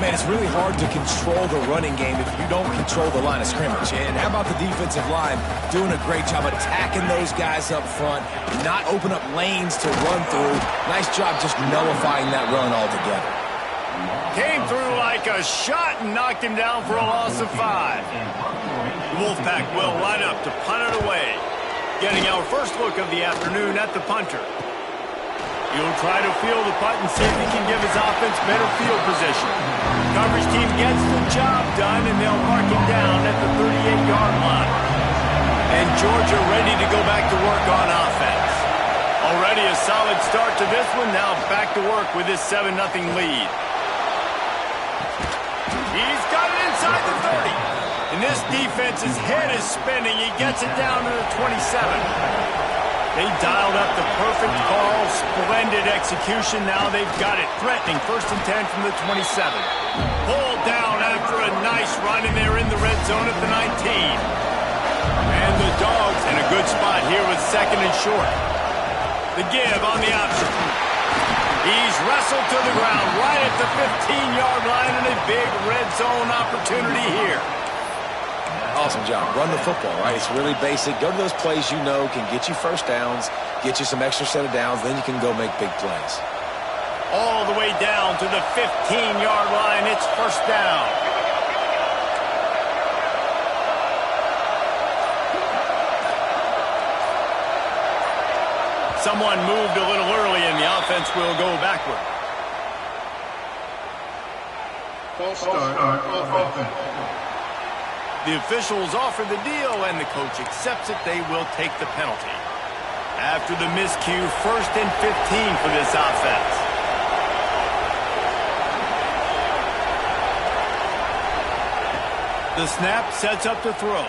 Man, it's really hard to control the running game if you don't control the line of scrimmage. And how about the defensive line doing a great job attacking those guys up front, not open up lanes to run through. Nice job just nullifying that run altogether. Came through like a shot and knocked him down for a loss of 5. The Wolfpack will line up to punt it away. Getting our first look of the afternoon at the punter. He'll try to field the punt and see if he can give his offense better field position. Coverage team gets the job done, and they'll mark him down at the 38-yard line. And Georgia ready to go back to work on offense. Already a solid start to this one. Now back to work with this 7-0 lead. He's got it inside the 30. And this defense's head is spinning. He gets it down to the 27. They dialed up the perfect call. Splendid execution. Now they've got it. Threatening 1st and 10 from the 27. Pulled down after a nice run, and they're in the red zone at the 19. And the Dogs in a good spot here with 2nd and short. The give on the option. He's wrestled to the ground right at the 15-yard line, and a big red zone opportunity here. Awesome job. Run the football, right? It's really basic. Go to those plays you know can get you first downs, get you some extra set of downs, then you can go make big plays. All the way down to the 15-yard line. It's 1st down. Someone moved a little early, and the offense will go backward. False start, offense. The officials offer the deal, and the coach accepts it. They will take the penalty. After the miscue, 1st and 15 for this offense. The snap sets up to throw.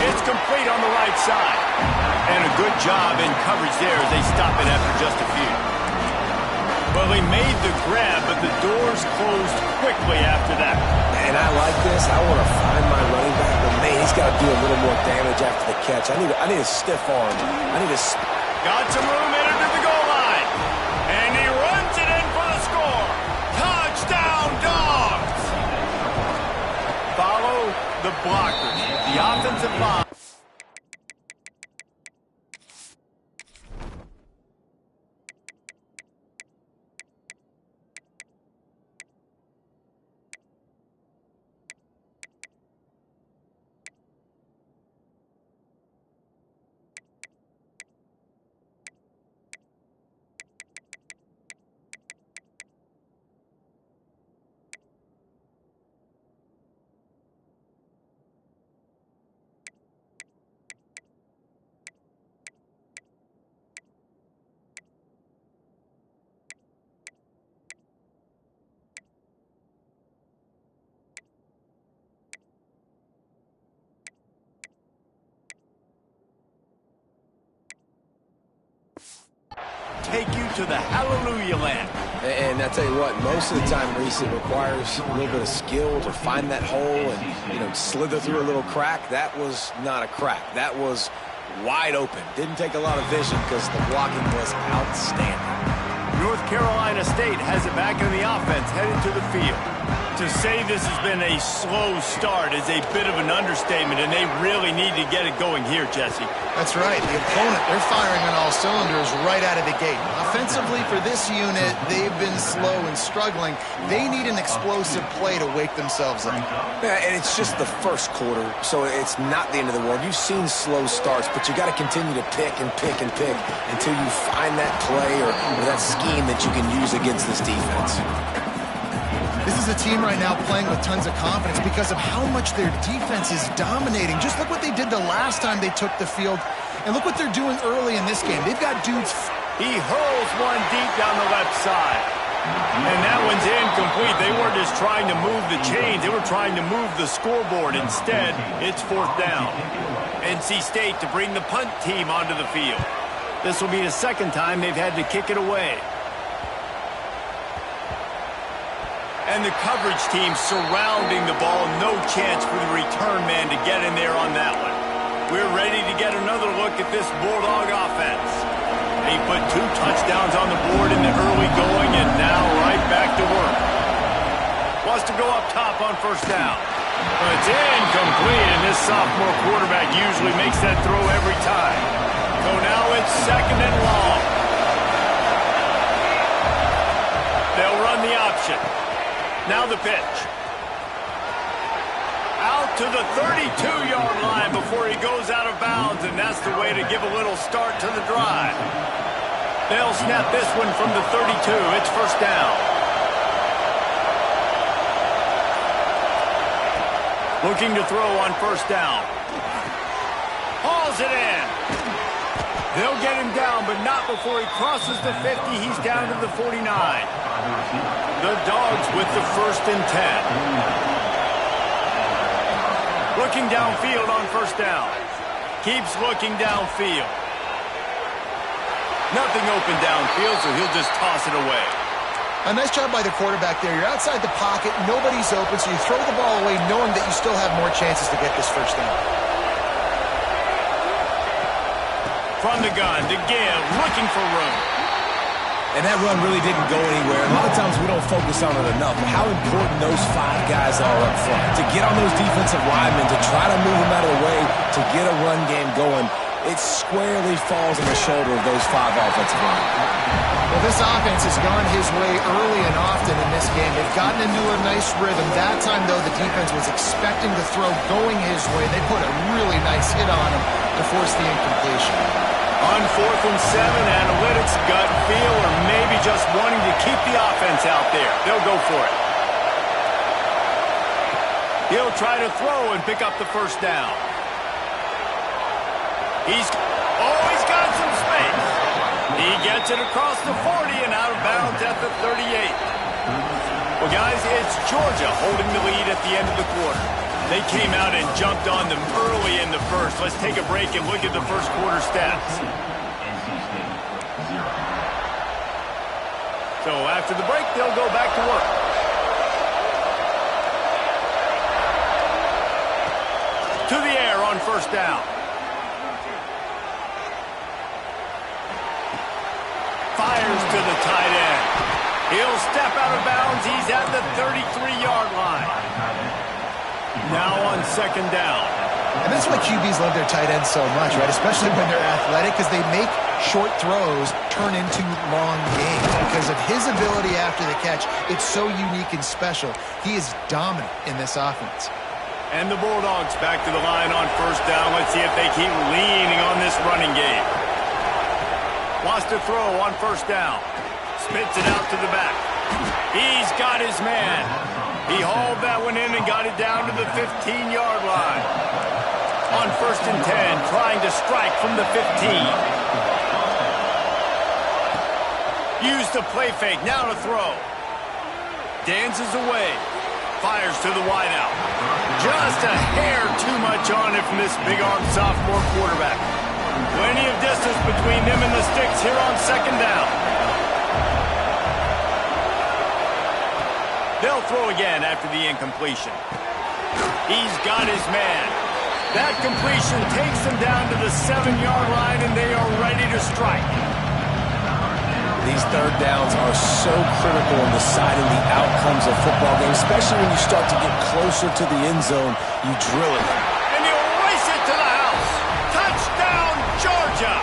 It's complete on the right side. And a good job in coverage there as they stop it after just a few. Well, he made the grab, but the doors closed quickly after that. And I like this. I want to find my running back, but man, he's got to do a little more damage after the catch. I need a stiff arm. Got some room in to the goal line. And he runs it in for the score. Touchdown, Dogs! Follow the blockers. The offensive line. Take you to the hallelujah land. And I tell you what, most of the time, Reese, it requires a little bit of skill to find that hole and, slither through a little crack. That was not a crack. That was wide open. Didn't take a lot of vision because the blocking was outstanding. North Carolina State has it back in the offense, headed to the field. To say this has been a slow start is a bit of an understatement, and they really need to get it going here, Jesse. That's right. The opponent, they're firing on all cylinders right out of the gate. Offensively, for this unit, they've been slow and struggling. They need an explosive play to wake themselves up. Yeah, and it's just the first quarter, so it's not the end of the world. You've seen slow starts, but you got to continue to pick and pick and pick until you find that play or that scheme that you can use against this defense. This is a team right now playing with tons of confidence because of how much their defense is dominating. Just look what they did the last time they took the field, and look what they're doing early in this game. They've got dudes. He hurls one deep down the left side. And that one's incomplete. They weren't just trying to move the chains. They were trying to move the scoreboard. Instead, it's 4th down. NC State to bring the punt team onto the field. This will be the second time they've had to kick it away. And the coverage team surrounding the ball. No chance for the return man to get in there on that one. We're ready to get another look at this Bulldog offense. They put 2 touchdowns on the board in the early going, and now right back to work. Wants to go up top on first down. It's incomplete, and this sophomore quarterback usually makes that throw every time. So now it's second and long. They'll run the option. Now the pitch. Out to the 32-yard line before he goes out of bounds, and that's the way to give a little start to the drive. They'll snap this one from the 32. It's first down. Looking to throw on first down. Hauls it in. They'll get him down, but not before he crosses the 50. He's down to the 49. The Dogs with the first and 10. Looking downfield on first down. Keeps looking downfield. Nothing open downfield, so he'll just toss it away. A nice job by the quarterback there. You're outside the pocket, nobody's open, so you throw the ball away knowing that you still have more chances to get this first down. From the gun, to give, looking for room. And that run really didn't go anywhere. A lot of times we don't focus on it enough, but how important those 5 guys are up front. To get on those defensive linemen, to try to move them out of the way, to get a run game going, it squarely falls on the shoulder of those 5 offensive linemen. Well, this offense has gone his way early and often in this game. They've gotten into a nice rhythm. That time, though, the defense was expecting the throw going his way. They put a really nice hit on him to force the incompletion. On 4th and 7, analytics, gut feel, or maybe just wanting to keep the offense out there. They'll go for it. He'll try to throw and pick up the first down. He's got some space. He gets it across the 40 and out of bounds at the 38. Well, guys, it's Georgia holding the lead at the end of the quarter. They came out and jumped on them early in the first. Let's take a break and look at the first quarter stats. So after the break, they'll go back to work. To the air on first down. Fires to the tight end. He'll step out of bounds. He's at the 33-yard line. Now on second down. And that's why QBs love their tight ends so much, right? Especially when they're athletic, because they make short throws turn into long gains. Because of his ability after the catch, it's so unique and special. He is dominant in this offense. And the Bulldogs back to the line on first down. Let's see if they keep leaning on this running game. Wants to throw on first down. Spits it out to the back. He's got his man. He hauled that one in and got it down to the 15-yard line. On first and 10, trying to strike from the 15. Used the play fake, now to throw. Dances away. Fires to the wideout. Just a hair too much on it from this big-arm sophomore quarterback. Plenty of distance between them and the sticks here on second down. They'll throw again after the incompletion. He's got his man. That completion takes them down to the 7-yard line, and they are ready to strike. These third downs are so critical in deciding the outcomes of football games, especially when you start to get closer to the end zone. You drill it. And he'll race it to the house. Touchdown, Georgia!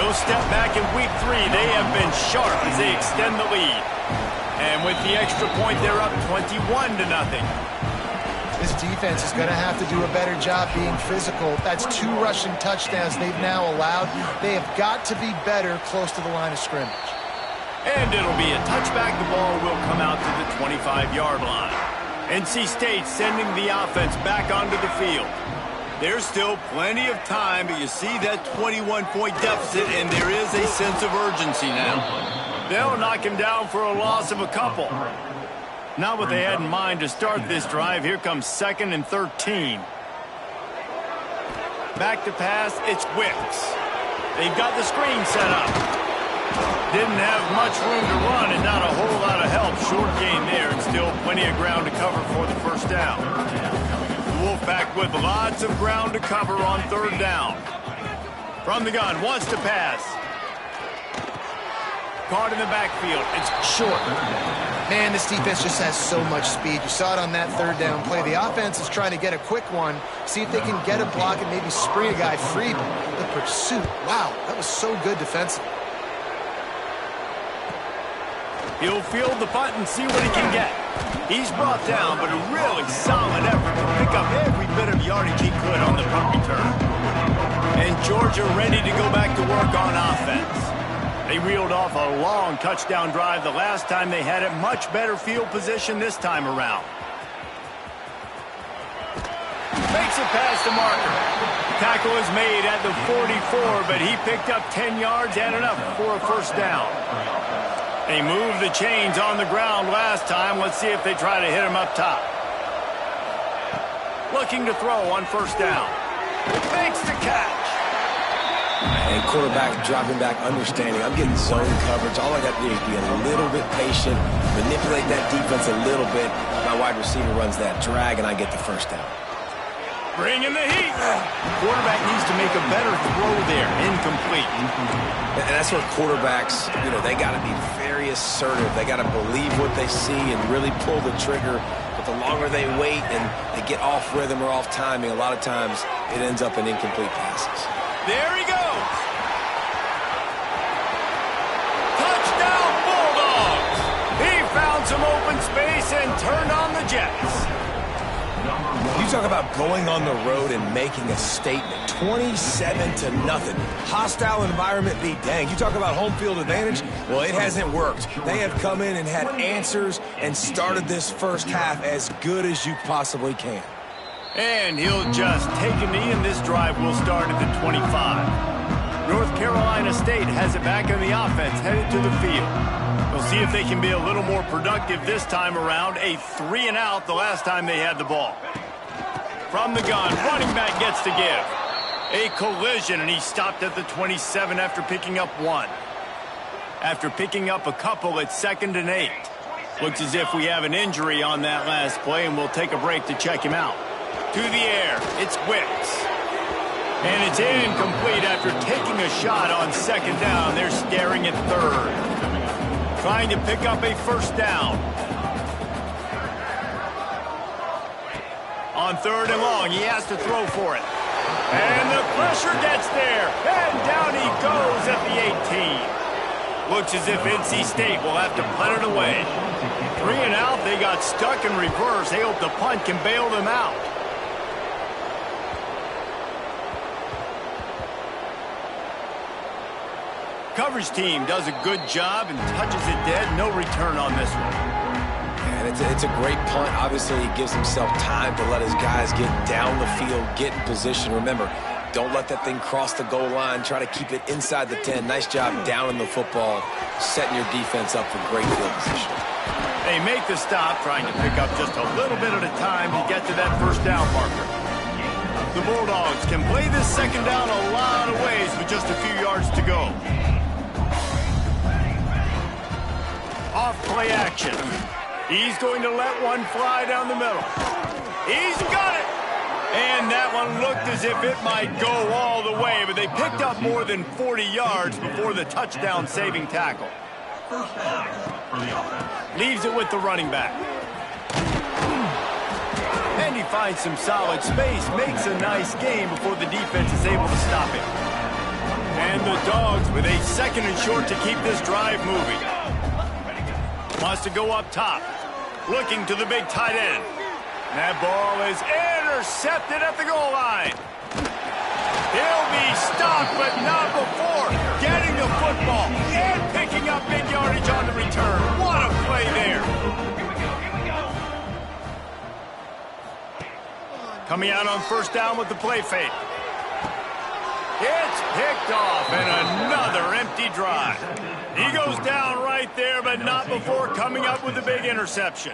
No step back in week 3. They have been sharp as they extend the lead. And with the extra point, they're up 21-0. This defense is going to have to do a better job being physical. That's 2 rushing touchdowns they've now allowed. They have got to be better close to the line of scrimmage. And it'll be a touchback. The ball will come out to the 25-yard line. NC State sending the offense back onto the field. There's still plenty of time, but you see that 21-point deficit, and there is a sense of urgency now. They'll knock him down for a loss of a couple. Not what they had in mind to start this drive. Here comes 2nd and 13. Back to pass, it's Wicks. They've got the screen set up. Didn't have much room to run and not a whole lot of help. Short game there and still plenty of ground to cover for the first down. The Wolfpack with lots of ground to cover on third down. From the gun, wants to pass. Caught in the backfield. It's short. Man, this defense just has so much speed. You saw it on that third down play. The offense is trying to get a quick one, see if they can get a block and maybe spring a guy free. But the pursuit, wow, that was so good defensively. He'll field the punt and see what he can get. He's brought down, but a really solid effort to pick up every bit of yardage he could on the punt return. And Georgia ready to go back to work on offense. They reeled off a long touchdown drive the last time they had it. Much better field position this time around. Makes it past the marker. Tackle is made at the 44, but he picked up 10 yards and enough for a first down. They moved the chains on the ground last time. Let's see if they try to hit him up top. Looking to throw on first down. Makes the catch. And quarterback dropping back, understanding. I'm getting zone coverage. All I got to do is be a little bit patient, manipulate that defense a little bit. My wide receiver runs that drag, and I get the first down. Bring in the heat. Quarterback needs to make a better throw there. Incomplete. And that's where quarterbacks, they got to be very assertive. They got to believe what they see and really pull the trigger. But the longer they wait and they get off rhythm or off timing, a lot of times it ends up in incomplete passes. There he goes. Touchdown, Bulldogs. He found some open space and turned on the Jets. You talk about going on the road and making a statement. 27-0. Hostile environment be dang. You talk about home field advantage? Well, it hasn't worked. They have come in and had answers and started this first half as good as you possibly can. And he'll just take a knee, and this drive will start at the 25. North Carolina State has it back in the offense, headed to the field. We'll see if they can be a little more productive this time around. A 3-and-out the last time they had the ball. From the gun, running back gets to give. A collision, and he stopped at the 27 after picking up one. After picking up a couple, it's 2nd and 8. Looks as if we have an injury on that last play, and we'll take a break to check him out. To the air, it's Wicks. And it's incomplete after taking a shot on 2nd down. They're staring at 3rd. Trying to pick up a first down. On 3rd and long, he has to throw for it. And the pressure gets there. And down he goes at the 18. Looks as if NC State will have to punt it away. 3-and-out, they got stuck in reverse. They hope the punt can bail them out. Coverage team does a good job and touches it dead. No return on this one. And it's a great punt. Obviously, he gives himself time to let his guys get down the field, get in position. Remember, don't let that thing cross the goal line. Try to keep it inside the 10. Nice job down in the football, setting your defense up for great field position. They make the stop, trying to pick up just a little bit at a time to get to that first down marker. The Bulldogs can play this 2nd down a lot of ways with just a few yards to go. Off play action. He's going to let one fly down the middle. He's got it! And that one looked as if it might go all the way, but they picked up more than 40 yards before the touchdown-saving tackle. First down for the offense. Leaves it with the running back. And he finds some solid space, makes a nice game before the defense is able to stop him. And the Dogs with a 2nd and short to keep this drive moving. Wants to go up top. Looking to the big tight end. That ball is intercepted at the goal line. He'll be stopped, but not before getting the football and picking up big yardage on the return. What a play there. Coming out on first down with the play fake. It's picked off, and another empty drive. He goes down right there, but not before coming up with a big interception.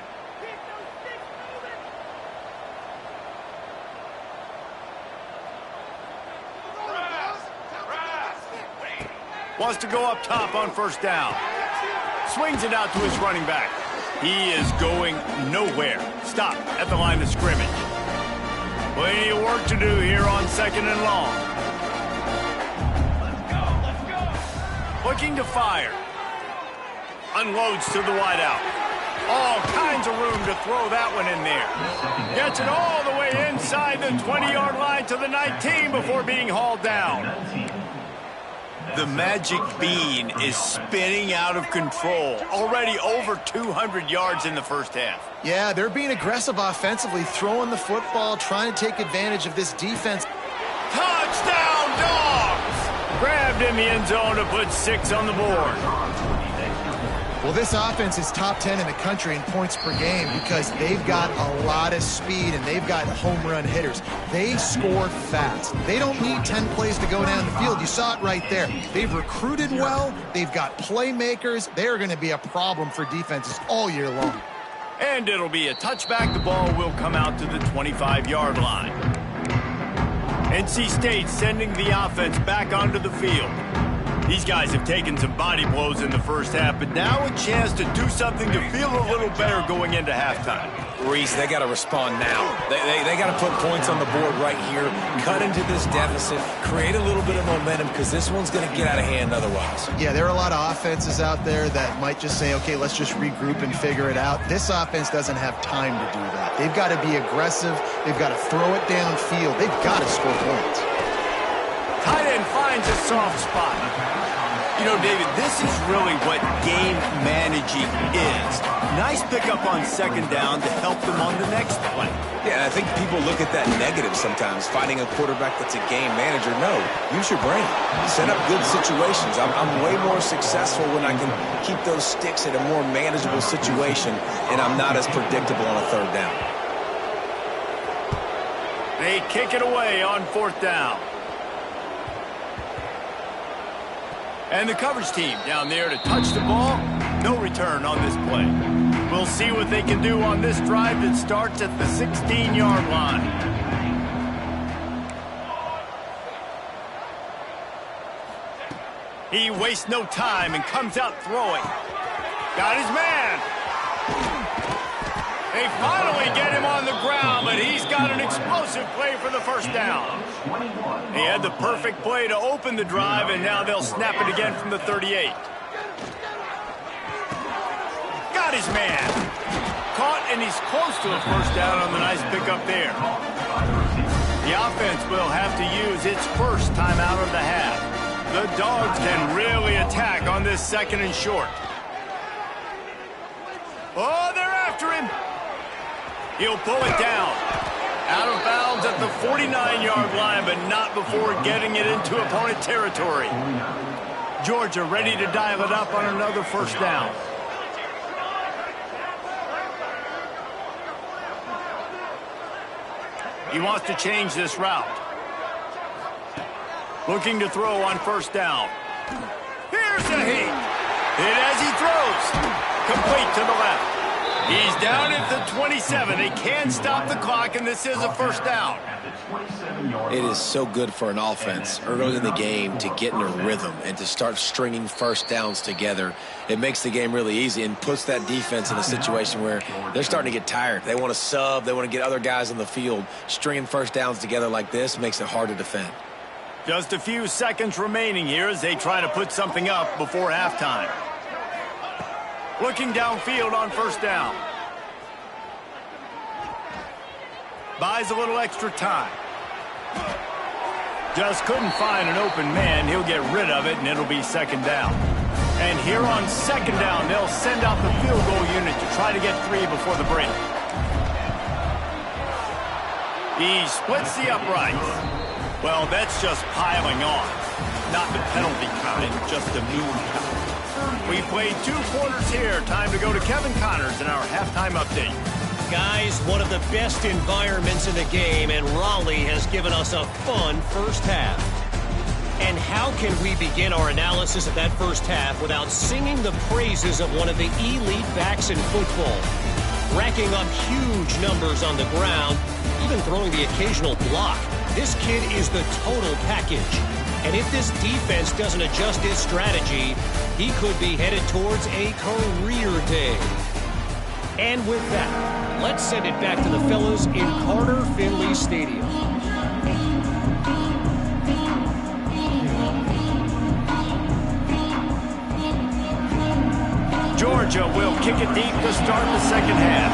Wants to go up top on first down. Swings it out to his running back. He is going nowhere. Stop at the line of scrimmage. Plenty of work to do here on 2nd and long. Looking to fire. Unloads to the wideout. All kinds of room to throw that one in there. Gets it all the way inside the 20-yard line to the 19 before being hauled down. The magic bean is spinning out of control. Already over 200 yards in the first half. Yeah, they're being aggressive offensively, throwing the football, trying to take advantage of this defense. Touchdown, Dogs! Grabbed in the end zone to put 6 on the board. Well, this offense is top 10 in the country in points per game because they've got a lot of speed and they've got home run hitters. They score fast. They don't need 10 plays to go down the field. You saw it right there. They've recruited well. They've got playmakers. They're going to be a problem for defenses all year long. And it'll be a touchback. The ball will come out to the 25-yard line. NC State sending the offense back onto the field. These guys have taken some body blows in the first half, but now a chance to do something to feel a little better going into halftime. Reese, they got to respond now. They got to put points on the board right here, cut into this deficit, create a little bit of momentum because this one's going to get out of hand otherwise. Yeah, there are a lot of offenses out there that might just say, okay, let's just regroup and figure it out. This offense doesn't have time to do that. They've got to be aggressive. They've got to throw it downfield. They've got to score points. Tight end finds a soft spot. You know, David, this is really what game managing is. Nice pickup on second down to help them on the next play. Yeah, I think people look at that negative sometimes, finding a quarterback that's a game manager. No, use your brain. Set up good situations. I'm way more successful when I can keep those sticks in a more manageable situation, and I'm not as predictable on a third down. They kick it away on fourth down. And the coverage team down there to touch the ball. No return on this play. We'll see what they can do on this drive that starts at the 16-yard line. He wastes no time and comes out throwing. Got his man. They finally get him on the ground, but he's got an explosive play for the first down. He had the perfect play to open the drive, and now they'll snap it again from the 38. Got his man. Caught, and he's close to a first down on the nice pickup there. The offense will have to use its first timeout of the half. The Dogs can really attack on this second and short. Oh, they're after him. He'll pull it down. Out of bounds at the 49-yard line, but not before getting it into opponent territory. Georgia ready to dial it up on another first down. He wants to change this route. Looking to throw on first down. Here's the heat. Hit as he throws. Complete to the left. He's down at the 27. They can stop the clock, and this is a first down. It is so good for an offense early in the game to get in a rhythm and to start stringing first downs together. It makes the game really easy and puts that defense in a situation where they're starting to get tired. They want to sub. They want to get other guys on the field. Stringing first downs together like this makes it hard to defend. Just a few seconds remaining here as they try to put something up before halftime. Looking downfield on first down. Buys a little extra time. Just couldn't find an open man. He'll get rid of it, and it'll be second down. And here on second down, they'll send out the field goal unit to try to get 3 before the break. He splits the uprights. Well, that's just piling on. Not the penalty kind, just the mean kind. We played 2 quarters here. Time to go to Kevin Connors in our halftime update. Guys, one of the best environments in the game, and Raleigh has given us a fun first half. And how can we begin our analysis of that first half without singing the praises of one of the elite backs in football? Racking up huge numbers on the ground, even throwing the occasional block. This kid is the total package. And if this defense doesn't adjust its strategy, he could be headed towards a career day. And with that, let's send it back to the fellas in Carter Finley Stadium. Georgia will kick it deep to start the second half.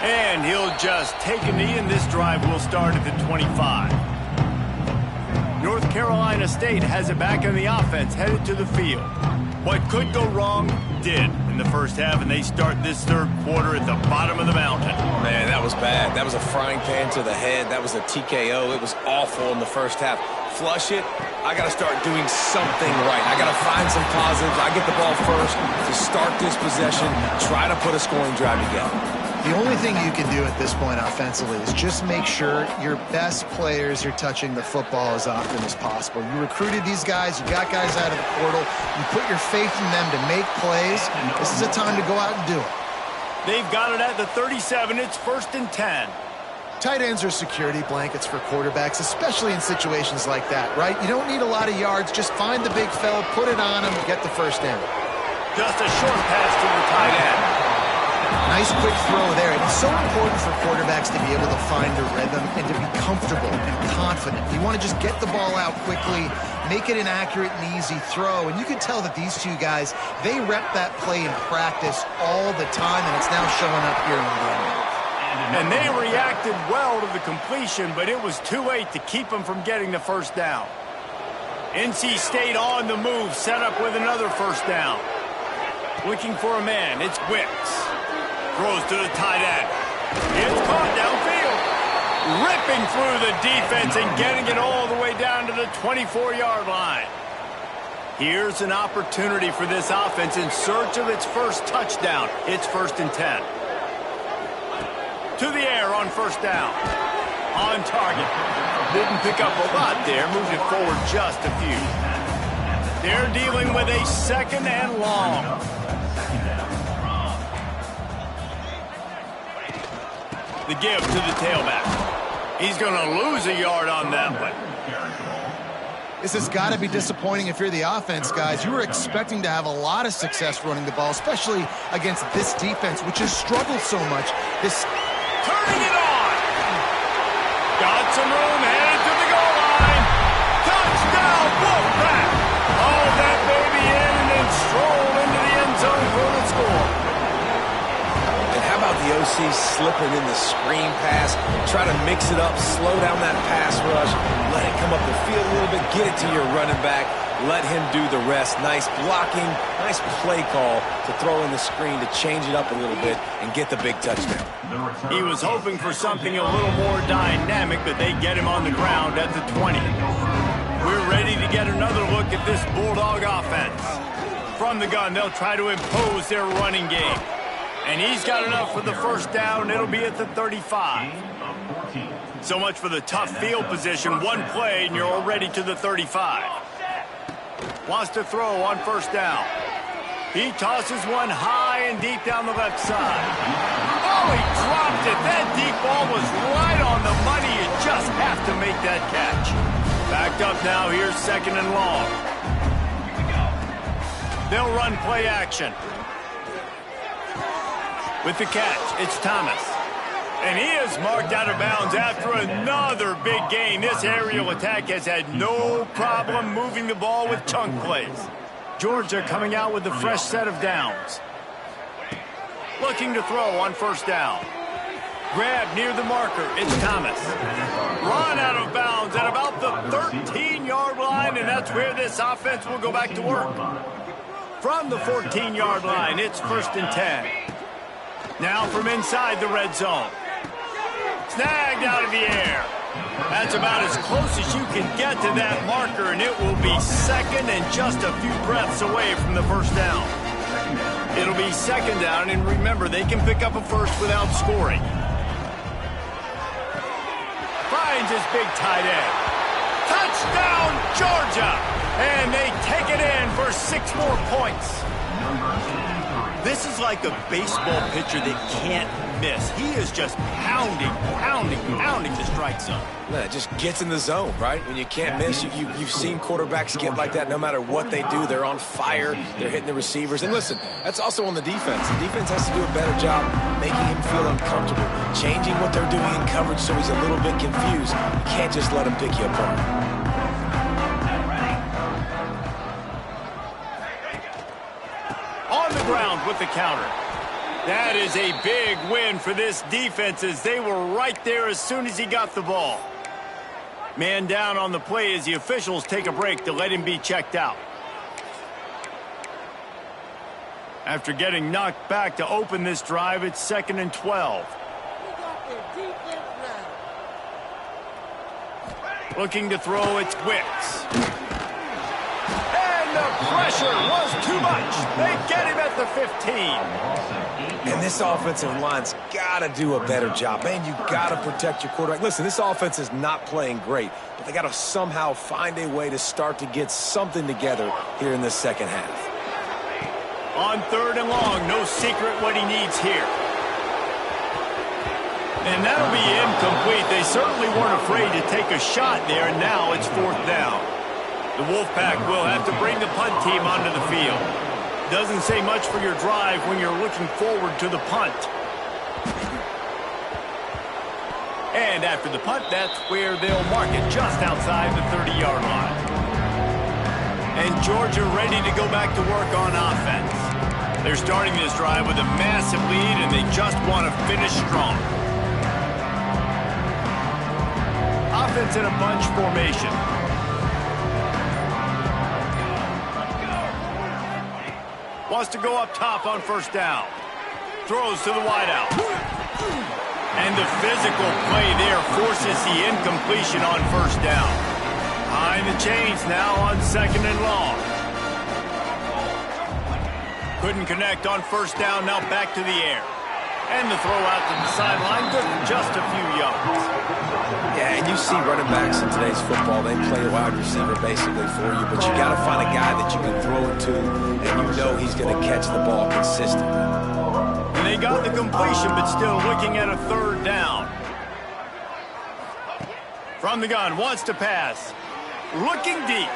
And he'll just take a knee, and this drive will start at the 25. North Carolina State has it back in the offense, headed to the field. What could go wrong did in the first half, and they start this third quarter at the bottom of the mountain. Man, that was bad. That was a frying pan to the head. That was a TKO. It was awful in the first half. Flush it. I got to start doing something right. I got to find some positives. I get the ball first to start this possession, try to put a scoring drive together. The only thing you can do at this point offensively is just make sure your best players are touching the football as often as possible. You recruited these guys. You got guys out of the portal. You put your faith in them to make plays. This is a time to go out and do it. They've got it at the 37. It's 1st and 10. Tight ends are security blankets for quarterbacks, especially in situations like that, right? You don't need a lot of yards. Just find the big fella, put it on him, get the first down. Just a short pass to the tight end. Nice quick throw there. It's so important for quarterbacks to be able to find a rhythm and to be comfortable and confident. You want to just get the ball out quickly, make it an accurate and easy throw. And you can tell that these two guys, they rep that play in practice all the time, and it's now showing up here in the game. And they reacted well to the completion, but it was too late to keep them from getting the first down. NC State on the move, set up with another first down. Looking for a man, it's Wicks. Throws to the tight end. It's caught downfield. Ripping through the defense and getting it all the way down to the 24-yard line. Here's an opportunity for this offense in search of its first touchdown. It's 1st and 10. To the air on first down. On target. Didn't pick up a lot there. Moved it forward just a few. They're dealing with a 2nd and long. The give to the tailback. He's going to lose a yard on that one. This has got to be disappointing if you're the offense, guys. You were expecting to have a lot of success running the ball, especially against this defense, which has struggled so much. Turning it on. Got some room, headed to the goal line. Touchdown, Wolfpack. Haul that baby in and then stroll into the end zone for the score. How about the OC slipping in the screen pass, try to mix it up, slow down that pass rush, let it come up the field a little bit, get it to your running back, let him do the rest. Nice blocking, nice play call to throw in the screen to change it up a little bit and get the big touchdown. He was hoping for something a little more dynamic, but they get him on the ground at the 20. We're ready to get another look at this Bulldog offense. From the gun, they'll try to impose their running game. And he's got enough for the first down. It'll be at the 35. So much for the tough field position. One play, and you're already to the 35. Wants to throw on first down. He tosses one high and deep down the left side. Oh, he dropped it. That deep ball was right on the money. You just have to make that catch. Backed up now. Here's 2nd and long. They'll run play action. With the catch, it's Thomas. And he is marked out of bounds after another big gain. This aerial attack has had no problem moving the ball with chunk plays. Georgia coming out with a fresh set of downs. Looking to throw on first down. Grab near the marker, it's Thomas. Run out of bounds at about the 13-yard line, and that's where this offense will go back to work. From the 14-yard line, it's 1st and 10. Now from inside the red zone. Snagged out of the air. That's about as close as you can get to that marker, and it will be 2nd and just a few breaths away from the first down. It'll be 2nd down, and remember, they can pick up a first without scoring. Finds his big tight end. Touchdown, Georgia! And they take it in for 6 more points. This is like a baseball pitcher that can't miss. He is just pounding the strike zone. Yeah, it just gets in the zone, right? When you can't miss, you've seen quarterbacks get like that no matter what they do. They're on fire. They're hitting the receivers. And listen, that's also on the defense. The defense has to do a better job making him feel uncomfortable, changing what they're doing in coverage so he's a little bit confused. You can't just let him pick you apart. On the ground with the counter. That is a big win for this defense as they were right there as soon as he got the ball. Man down on the play as the officials take a break to let him be checked out. After getting knocked back to open this drive, it's 2nd and 12. Looking to throw, it's Wicks. And the pressure was too much. They get him at the 15. And this offensive line's got to do a better job. Man, you got to protect your quarterback. Listen, this offense is not playing great, but they got to somehow find a way to start to get something together here in the second half. On 3rd and long, no secret what he needs here. And that'll be incomplete. They certainly weren't afraid to take a shot there, and now it's 4th down. The Wolfpack will have to bring the punt team onto the field. Doesn't say much for your drive when you're looking forward to the punt. And after the punt, that's where they'll mark it just outside the 30-yard line. And Georgia ready to go back to work on offense. They're starting this drive with a massive lead, and they just want to finish strong. Offense in a bunch formation. Wants to go up top on 1st down. Throws to the wideout. And the physical play there forces the incompletion on 1st down. Behind the chains now on 2nd and long. Couldn't connect on 1st down, now back to the air. And the throw out to the sideline, good for just a few yards. Yeah, and you see running backs in today's football, they play a wide receiver basically for you, but you got to find a guy that you can throw it to, and you know he's going to catch the ball consistently. And they got the completion, but still looking at a 3rd down. From the gun, wants to pass. Looking deep.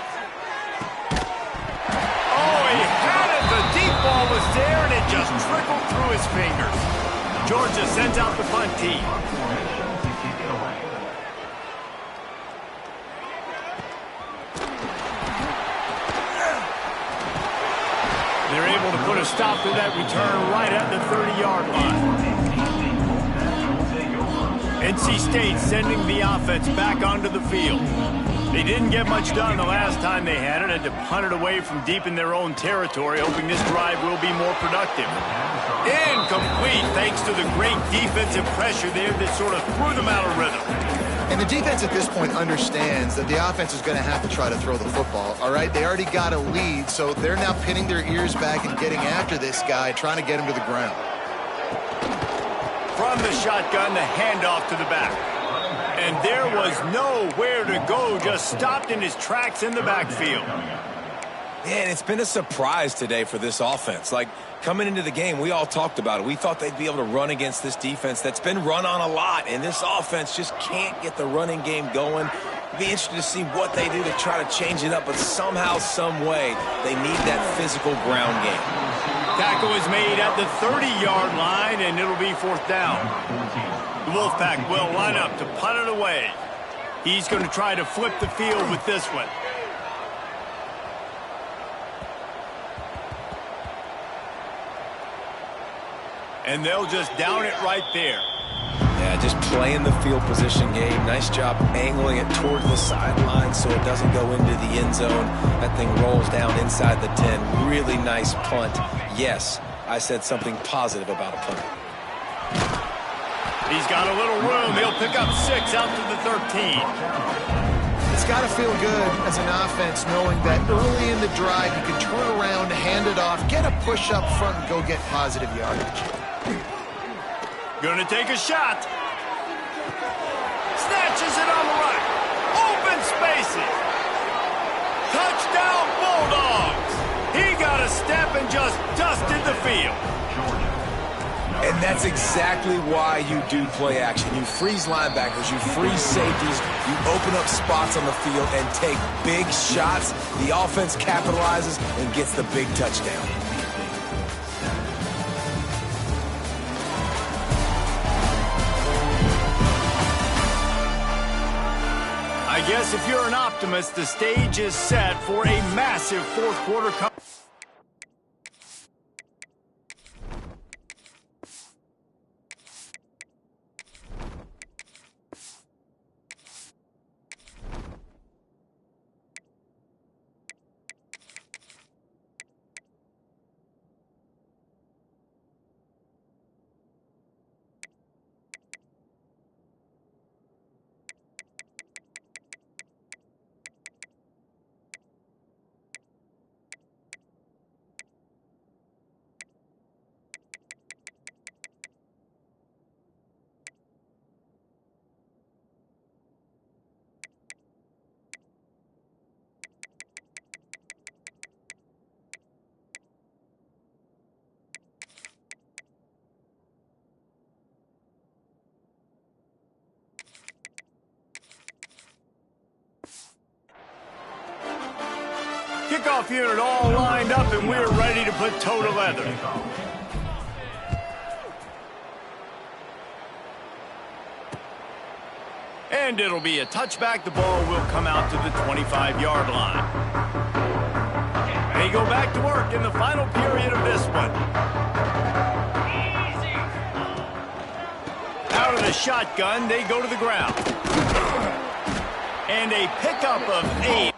Oh, he had it. The deep ball was there, and it just trickled through his fingers. Georgia sends out the punt team. They're able to put a stop to that return right at the 30-yard line. NC State sending the offense back onto the field. They didn't get much done the last time they had it. Had to punt it away from deep in their own territory, hoping this drive will be more productive. Incomplete thanks to the great defensive pressure there that sort of threw them out of rhythm. And the defense at this point understands that the offense is going to have to try to throw the football, all right? They already got a lead, so they're now pinning their ears back and getting after this guy, trying to get him to the ground. From the shotgun, the handoff to the back. And there was nowhere to go, just stopped in his tracks in the backfield. Man, it's been a surprise today for this offense. Like, coming into the game, we all talked about it. We thought they'd be able to run against this defense that's been run on a lot, and this offense just can't get the running game going. It'll be interesting to see what they do to try to change it up, but somehow, some way, they need that physical ground game. Tackle is made at the 30-yard line, and it'll be 4th down. The Wolfpack will line up to punt it away. He's going to try to flip the field with this one. And they'll just down it right there. Yeah, just playing the field position game. Nice job angling it towards the sideline so it doesn't go into the end zone. That thing rolls down inside the 10. Really nice punt. Yes, I said something positive about a punt. He's got a little room. He'll pick up 6 out to the 13. It's got to feel good as an offense knowing that early in the drive you can turn around, hand it off, get a push up front, and go get positive yardage. Gonna take a shot. Snatches it on the right. Open spaces. Touchdown Bulldogs. He got a a step and just dusted the field. And that's exactly why you do play action. You freeze linebackers, you freeze safeties, you open up spots on the field and take big shots. The offense capitalizes and gets the big touchdown. I guess if you're an optimist, the stage is set for a massive fourth quarter comeback. Kickoff unit all lined up, and we're ready to put toe to leather. And it'll be a touchback. The ball will come out to the 25-yard line. They go back to work in the final period of this one. Out of the shotgun, they go to the ground. And a pickup of 8.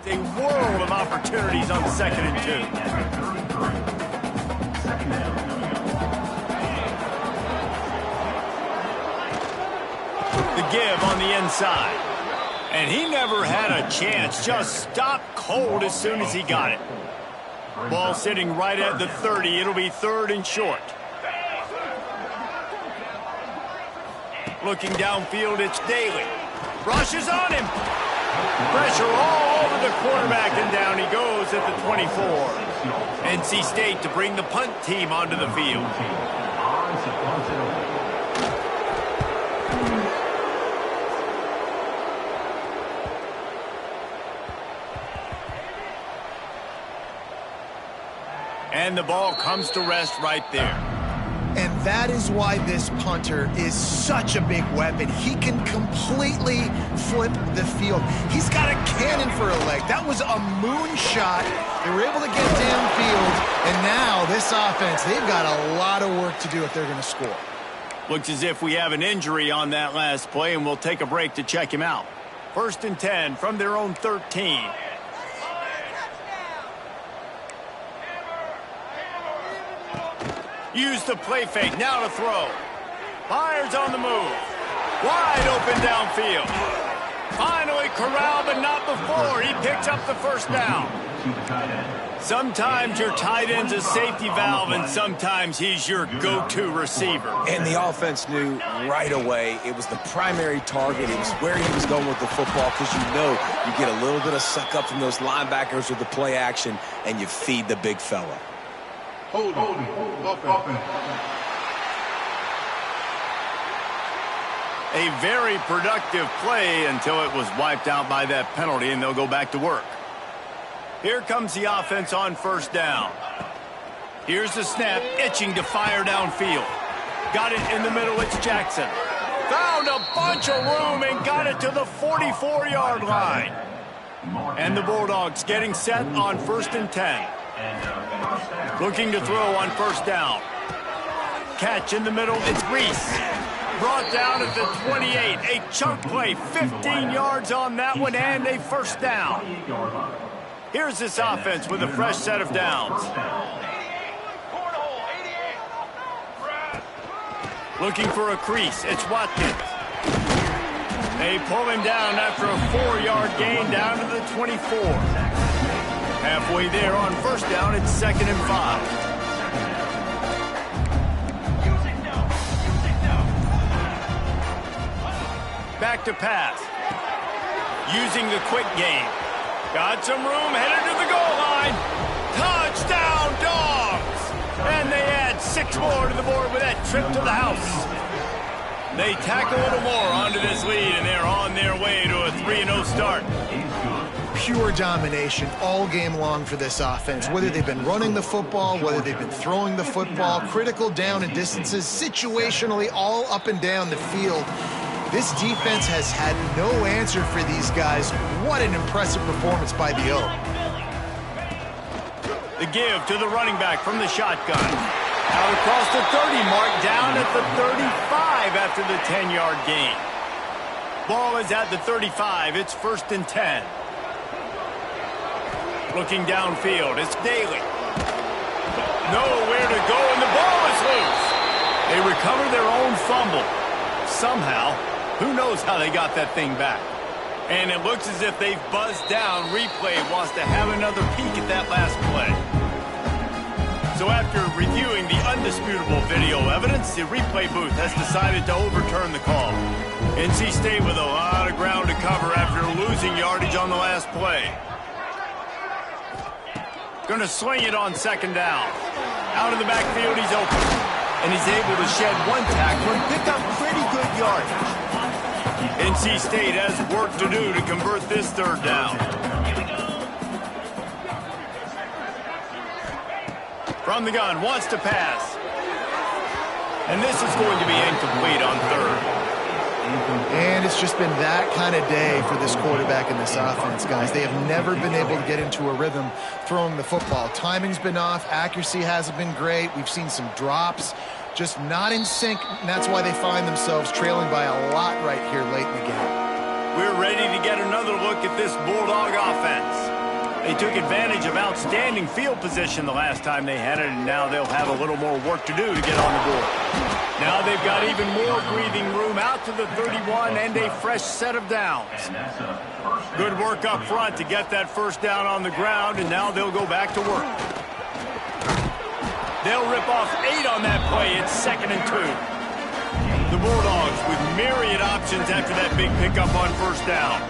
A world of opportunities on 2nd and 2. The give on the inside. And he never had a chance. Just stopped cold as soon as he got it. Ball sitting right at the 30. It'll be 3rd and short. Looking downfield, it's Daly. Rushes on him. Pressure all over the quarterback, and down he goes at the 24. NC State to bring the punt team onto the field. And the ball comes to rest right there. And that is why this punter is such a big weapon. He can completely flip the field. He's got a cannon for a leg. That was a moonshot. They were able to get downfield, and now this offense, they've got a lot of work to do if they're going to score. Looks as if we have an injury on that last play, and we'll take a break to check him out. 1st and 10 from their own 13. Use the play fake, now to throw. Fires on the move. Wide open downfield. Finally corralled but not before. He picks up the first down. Sometimes your tight end's a safety valve, and sometimes he's your go-to receiver. And the offense knew right away it was the primary target. It was where he was going with the football, because you know you get a little bit of suck up from those linebackers with the play action, and you feed the big fella. Hold on. A very productive play until it was wiped out by that penalty, and they'll go back to work. Here comes the offense on first down. Here's the snap, itching to fire downfield. Got it in the middle, it's Jackson. Found a bunch of room and got it to the 44-yard line. And the Bulldogs getting set on 1st and 10. Looking to throw on first down. Catch in the middle, it's Reese. Brought down at the 28. A chunk play, 15 yards on that one, and a first down. Here's this offense with a fresh set of downs. Looking for a crease, it's Watkins. They pull him down after a 4-yard gain down to the 24. Halfway there on first down, it's 2nd and 5. Back to pass. Using the quick game. Got some room, headed to the goal line. Touchdown, Dogs! And they add 6 more to the board with that trip to the house. They tack a little more onto this lead, and they're on their way to a 3-0 start. Pure domination all game long for this offense. Whether they've been running the football, whether they've been throwing the football, critical down and distances, situationally all up and down the field. This defense has had no answer for these guys. What an impressive performance by the O. The give to the running back from the shotgun. Out across the 30 mark, down at the 35 after the 10-yard gain. Ball is at the 35. It's 1st and 10. Looking downfield, it's Daly. Nowhere to go, and the ball is loose. They recover their own fumble. Somehow, who knows how they got that thing back. And it looks as if they've buzzed down. Replay wants to have another peek at that last play. So after reviewing the undisputable video evidence, the replay booth has decided to overturn the call. NC State with a lot of ground to cover after losing yardage on the last play. Going to swing it on 2nd down. Out of the backfield, he's open. And he's able to shed 1 tackle and pick up pretty good yardage. NC State has work to do to convert this 3rd down. From the gun, wants to pass. And this is going to be incomplete on 3rd. And it's just been that kind of day for this quarterback and this offense, guys. They have never been able to get into a rhythm throwing the football. Timing's been off. Accuracy hasn't been great. We've seen some drops. Just not in sync, and that's why they find themselves trailing by a lot right here late in the game. We're ready to get another look at this Bulldog offense. They took advantage of outstanding field position the last time they had it, and now they'll have a little more work to do to get on the board. Now they've got even more breathing room out to the 31 and a fresh set of downs. Good work up front to get that first down on the ground, and now they'll go back to work. They'll rip off 8 on that play. It's 2nd and 2. The Bulldogs with myriad options after that big pickup on first down.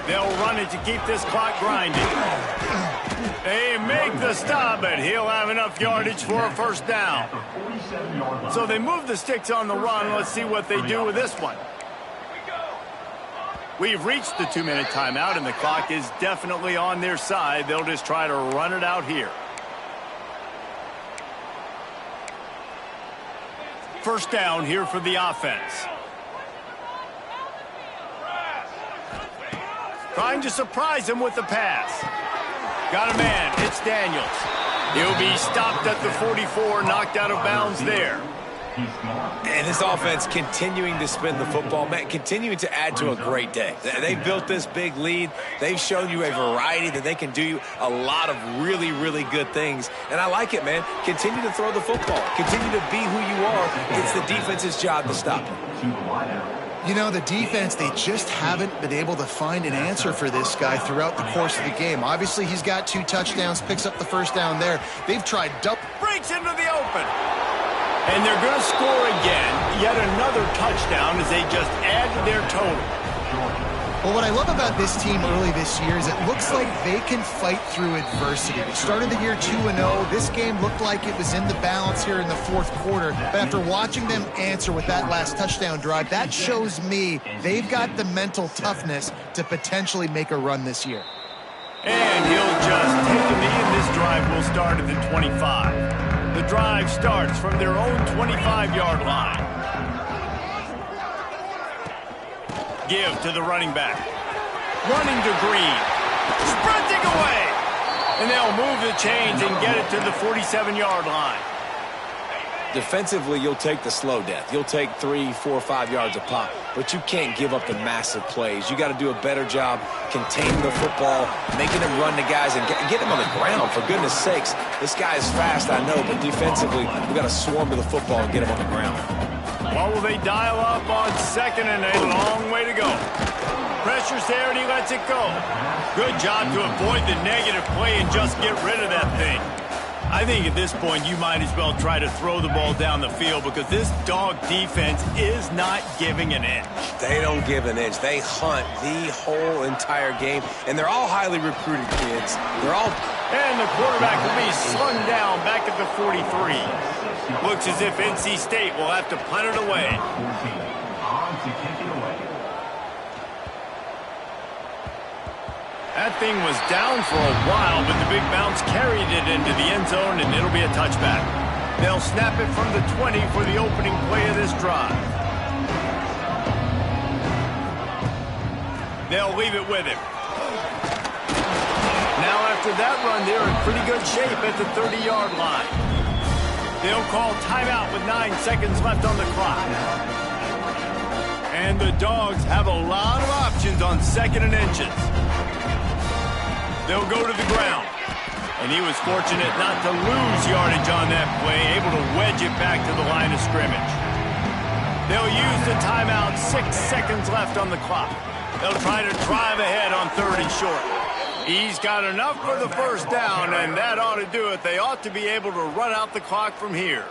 They'll run it to keep this clock grinding. They make the stop, but he'll have enough yardage for a first down. So they move the sticks on the run. Let's see what they do with this one. We've reached the 2-minute timeout, and the clock is definitely on their side. They'll just try to run it out here. First down here for the offense. Trying to surprise him with the pass. Got a man. It's Daniels. He'll be stopped at the 44, knocked out of bounds there. And this offense continuing to spin the football, man, continuing to add to a great day. They've built this big lead. They've shown you a variety that they can do a lot of really, really good things. And I like it, man. Continue to throw the football. Continue to be who you are. It's the defense's job to stop it. You know, the defense, they just haven't been able to find an answer for this guy throughout the course of the game. Obviously, he's got 2 touchdowns, picks up the first down there. They've tried double. Breaks into the open. And they're going to score again. Yet another touchdown as they just add to their total. Well, what I love about this team early this year is it looks like they can fight through adversity. They started the year 2-0. This game looked like it was in the balance here in the fourth quarter. But after watching them answer with that last touchdown drive, that shows me they've got the mental toughness to potentially make a run this year. And he'll just take a knee, and this drive will start at the 25. The drive starts from their own 25-yard line. Give to the running back. Running to Green. Sprinting away. And they'll move the chains and get it to the 47-yard line. Defensively, you'll take the slow death. You'll take 3, 4, 5 yards a pop, but you can't give up the massive plays. You got to do a better job containing the football, making them run the guys, and get them on the ground. For goodness sakes, this guy is fast, I know, but defensively, we got to swarm to the football and get him on the ground. What will they dial up on second and a long way to go? Pressure's there and he lets it go. Good job to avoid the negative play and just get rid of that thing. I think at this point you might as well try to throw the ball down the field because this dog defense is not giving an inch. They don't give an inch. They hunt the whole entire game, and they're all highly recruited kids. They're all... And the quarterback will be slung down back at the 43. Looks as if NC State will have to punt it away. That thing was down for a while, but the big bounce carried it into the end zone, and it'll be a touchback. They'll snap it from the 20 for the opening play of this drive. They'll leave it with him. Now after that run, they're in pretty good shape at the 30-yard line. They'll call timeout with 9 seconds left on the clock. And the Dogs have a lot of options on second and inches. They'll go to the ground. And he was fortunate not to lose yardage on that play, able to wedge it back to the line of scrimmage. They'll use the timeout, 6 seconds left on the clock. They'll try to drive ahead on 3rd and short. He's got enough for the first down, and that ought to do it. They ought to be able to run out the clock from here.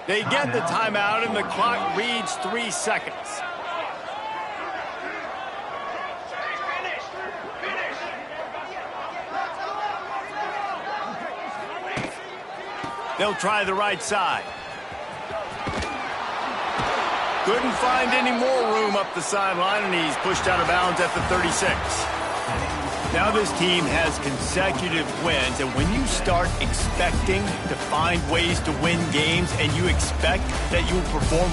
They get the timeout, and the clock reads 3 seconds. They'll try the right side. Couldn't find any more room up the sideline, and he's pushed out of bounds at the 36. Now this team has consecutive wins, and when you start expecting to find ways to win games and you expect that you will perform